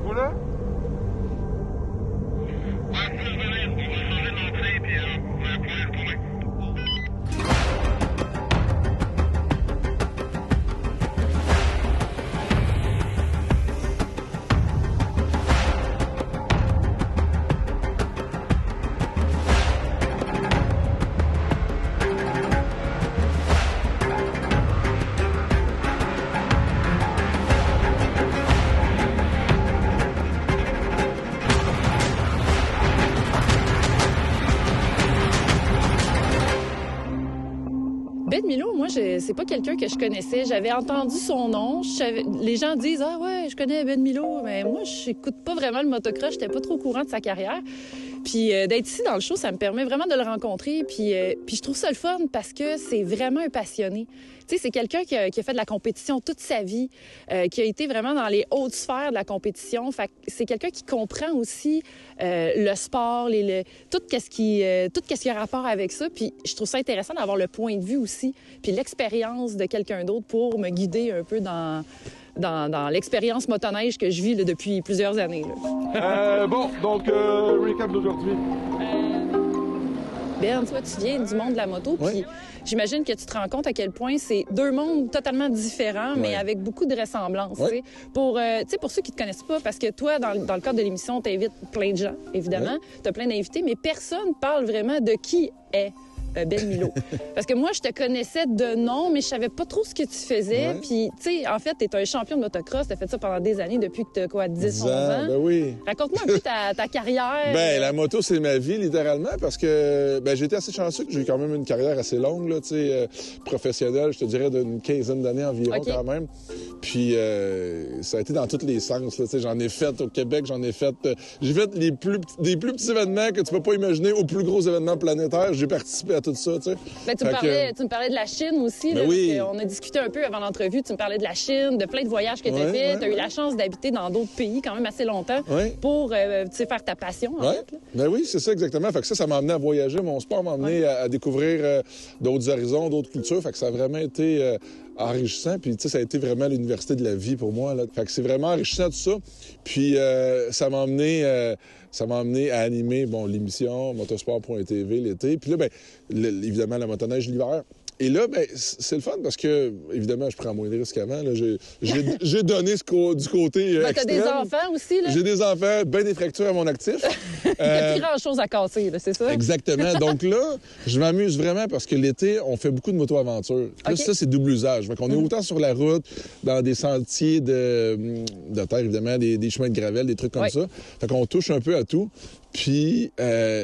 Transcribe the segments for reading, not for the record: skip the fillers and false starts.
êtes-vous là? Ouais, on va changer d'entrée, puis on va pouvoir y retourner. Ben Milo, moi, c'est pas quelqu'un que je connaissais. J'avais entendu son nom. Les gens disent « Ah ouais, je connais Ben Milo », mais moi, je n'écoute pas vraiment le motocross. J'étais pas trop au courant de sa carrière. Puis d'être ici dans le show, ça me permet vraiment de le rencontrer. Puis je trouve ça le fun parce que c'est vraiment un passionné. Tu sais, c'est quelqu'un qui a fait de la compétition toute sa vie, qui a été vraiment dans les hautes sphères de la compétition. Fait que c'est quelqu'un qui comprend aussi le sport, tout ce qui a rapport avec ça. Puis je trouve ça intéressant d'avoir le point de vue aussi, puis l'expérience de quelqu'un d'autre pour me guider un peu dans l'expérience motoneige que je vis là, depuis plusieurs années. Bon, donc, recap d'aujourd'hui. Ben, toi, tu viens du monde de la moto, puis j'imagine que tu te rends compte à quel point c'est deux mondes totalement différents, mais avec beaucoup de ressemblances. Ouais. Pour ceux qui te connaissent pas, parce que toi, dans le cadre de l'émission, tu invites plein de gens, évidemment. Tu as plein d'invités, mais personne parle vraiment de qui est Ben Milo. Parce que moi, je te connaissais de nom, mais je savais pas trop ce que tu faisais. Ouais. Puis, tu sais, en fait, t'es un champion de motocross. T'as fait ça pendant des années, depuis que t'as, 10, 11 ans. Ben oui. Raconte-moi un peu ta carrière. Ben, la moto, c'est ma vie, littéralement, parce que j'ai été assez chanceux que j'ai eu quand même une carrière assez longue, là, tu sais, professionnelle, je te dirais d'une 15aine d'années environ, quand même. Puis, ça a été dans tous les sens, là, tu sais, j'en ai fait au Québec, j'ai fait des plus petits événements que tu peux pas imaginer aux plus gros événements planétaires. J'ai participé à tout ça, tu sais. Ben, tu me parlais de la Chine aussi, là, oui. parce qu'on a discuté un peu avant l'entrevue. Tu me parlais de la Chine, de plein de voyages que tu as fait. Tu as eu la chance d'habiter dans d'autres pays quand même assez longtemps pour faire ta passion, en fait. Là. Ben oui, c'est ça exactement. Fait que ça m'a amené à voyager. Mon sport m'a amené à découvrir d'autres horizons, d'autres cultures. Fait que ça a vraiment été enrichissant. Puis, tu sais, ça a été vraiment l'université de la vie pour moi, là. Fait que c'est vraiment enrichissant tout ça. Puis, ça m'a amené à animer, l'émission motosport.tv l'été. Puis là, évidemment, la motoneige l'hiver. Et là, c'est le fun parce que, évidemment, je prends moins de risques qu'avant. J'ai donné du côté t'as extrême. des enfants aussi, là? J'ai des enfants, bien des fractures à mon actif. T'as plus grand-chose à casser, là, c'est ça? Exactement. Donc là, je m'amuse vraiment parce que l'été, on fait beaucoup de moto-aventure. Là, ça, c'est double usage. Fait qu'on est autant sur la route, dans des sentiers de terre, évidemment, des chemins de gravelle, des trucs comme ça. Fait qu'on touche un peu à tout. Puis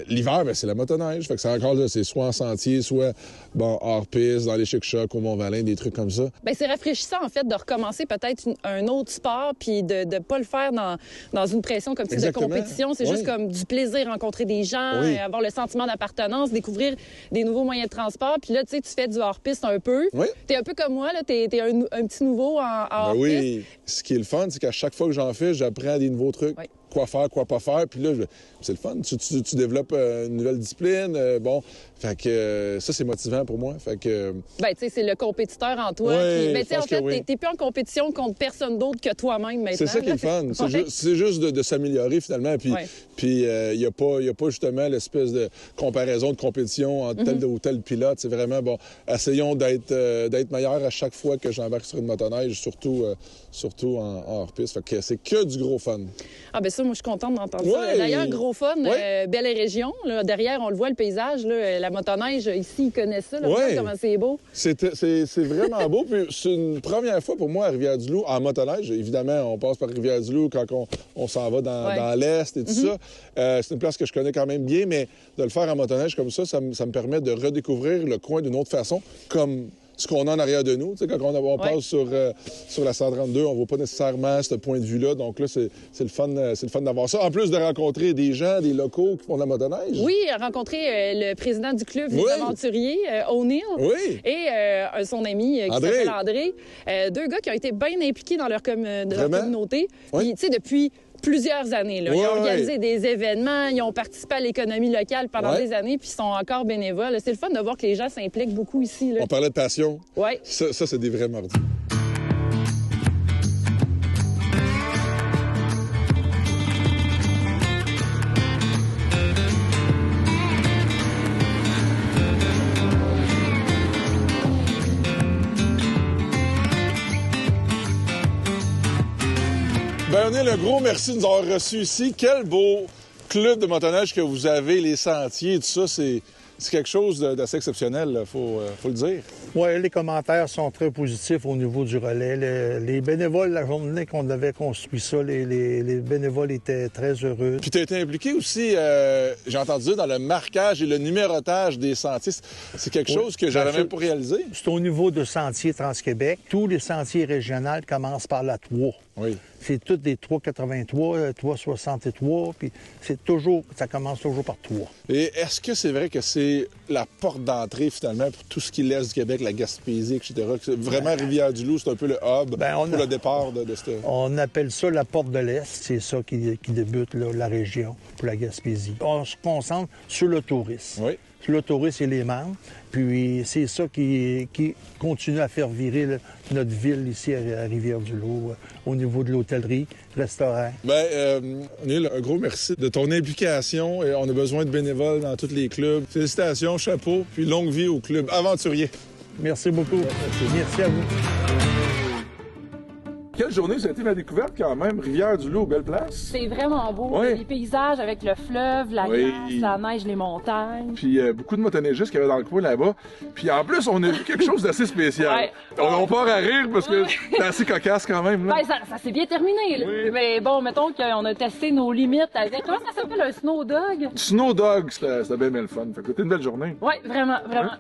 l'hiver, c'est la motoneige. Fait que c'est encore là, c'est soit en sentier, soit hors piste, dans les chic-chocs, au Mont-Valin, des trucs comme ça. C'est rafraîchissant, en fait, de recommencer peut-être un autre sport puis de ne pas le faire dans une pression comme type de compétition. C'est juste comme du plaisir, rencontrer des gens, avoir le sentiment d'appartenance, découvrir des nouveaux moyens de transport. Puis là, tu sais, tu fais du hors-piste un peu. Oui. T'es un peu comme moi, là. T'es un petit nouveau en hors-piste. Oui. Ce qui est le fun, c'est qu'à chaque fois que j'en fais, j'apprends des nouveaux trucs. Oui. Quoi faire, quoi pas faire. Puis là, c'est le fun. Tu développes une nouvelle discipline. Fait que ça, c'est motivant pour moi. Fait que... tu sais, c'est le compétiteur en toi. Oui, en fait, t'es plus en compétition contre personne d'autre que toi-même maintenant. C'est ça qui est le fun. C'est juste de s'améliorer, finalement. Puis il n'y a pas justement l'espèce de comparaison de compétition entre tel ou tel pilote. C'est vraiment, essayons d'être meilleurs à chaque fois que j'embarque sur une motoneige, surtout en hors-piste. Fait que c'est que du gros fun. Ah, ça, moi, je suis contente d'entendre ça. D'ailleurs, gros fun, belle région. Là, derrière, on le voit, le paysage. Là, la motoneige, ici, ils connaissent ça. Là, comment c'est beau. C'est vraiment beau. Puis c'est une première fois pour moi à Rivière-du-Loup en motoneige. Évidemment, on passe par Rivière-du-Loup quand on s'en va dans l'Est et tout ça. C'est une place que je connais quand même bien, mais de le faire en motoneige comme ça me permet de redécouvrir le coin d'une autre façon, comme ce qu'on a en arrière de nous. Tu sais, quand on passe sur la 132, on ne voit pas nécessairement ce point de vue-là. Donc là, c'est le fun d'avoir ça. En plus de rencontrer des gens, des locaux qui font de la motoneige. Oui, rencontrer le président du club, les aventuriers, O'Neill, et son ami qui s'appelle André. Deux gars qui ont été bien impliqués dans leur communauté. Puis, tu sais, depuis plusieurs années. Là. Ils ont organisé des événements, ils ont participé à l'économie locale pendant des années, puis ils sont encore bénévoles. C'est le fun de voir que les gens s'impliquent beaucoup ici. Là. On parlait de passion. Oui. Ça, c'est des vrais mardis. Ben, O'Neill, un gros merci de nous avoir reçus ici. Quel beau club de motoneige que vous avez, les sentiers, tout ça, c'est quelque chose d'assez exceptionnel, il faut le dire. Oui, les commentaires sont très positifs au niveau du relais. Les bénévoles, la journée qu'on avait construit ça, les bénévoles étaient très heureux. Puis tu as été impliqué aussi, j'ai entendu dire, dans le marquage et le numérotage des sentiers. C'est quelque chose que j'avais même pas réalisé. C'est au niveau de Sentiers Trans-Québec. Tous les sentiers régionaux commencent par la 3. Oui. C'est tous des 383, 363, puis ça commence toujours par 3. Et est-ce que c'est vrai que c'est la porte d'entrée, finalement, pour tout ce qui est l'Est du Québec, la Gaspésie, etc.? Vraiment, Rivière-du-Loup, c'est un peu le hub pour le départ de ce... On appelle ça la porte de l'Est. C'est ça qui débute là, la région pour la Gaspésie. On se concentre sur le tourisme. Oui. Sur le tourisme et les membres. Puis c'est ça qui continue à faire virer notre ville ici à Rivière-du-Loup, au niveau de l'hôtellerie, restaurant. Bien, O'Neill, un gros merci de ton implication. Et on a besoin de bénévoles dans tous les clubs. Félicitations, chapeau, puis longue vie au club aventurier. Merci beaucoup. Merci à vous. Quelle journée, ça a été ma découverte quand même. Rivière-du-Loup, belle place. C'est vraiment beau. Oui. Les paysages avec le fleuve, la Oui. glace, la neige, les montagnes. Puis beaucoup de motoneigistes qu'il y avait dans le coin là-bas. Puis en plus, on a vu quelque chose d'assez spécial. Ouais. On part à rire parce que c'est assez cocasse quand même. Là. Ben, ça s'est bien terminé. Là. Oui. Mais bon, mettons qu'on a testé nos limites avec... Comment ça s'appelle, un snow dog? Snow Dog, c'était bien le fun. Fait que c'était une belle journée. Oui, vraiment, vraiment.